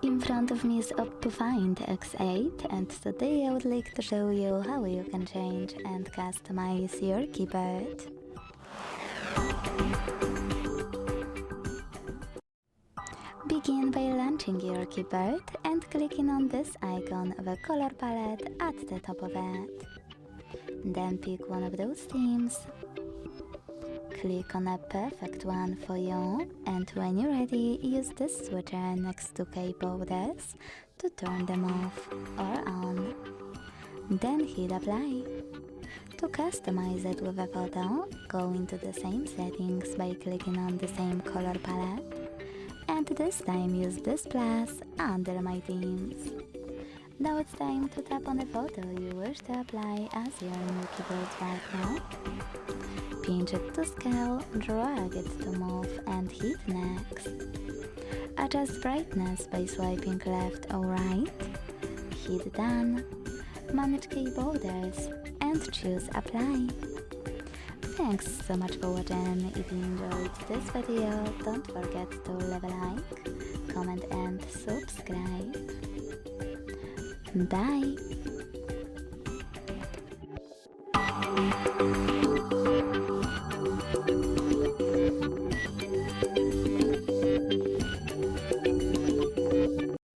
In front of me is OPPO Find X8, and today I would like to show you how you can change and customize your keyboard. Begin by launching your keyboard and clicking on this icon of a color palette at the top of it. Then pick one of those themes. Click on a perfect one for you, and when you're ready, use this switcher next to keyboards to turn them off or on. Then hit apply. To customize it with a photo, go into the same settings by clicking on the same color palette, and this time use this plus under my themes. Now it's time to tap on the photo you wish to apply as your new keyboard right now. Pinch it to scale, drag it to move, and hit next. Adjust brightness by swiping left or right. Hit done. Manage keyboards and choose apply. Thanks so much for watching. If you enjoyed this video, don't forget to leave a like, comment and subscribe. Bye!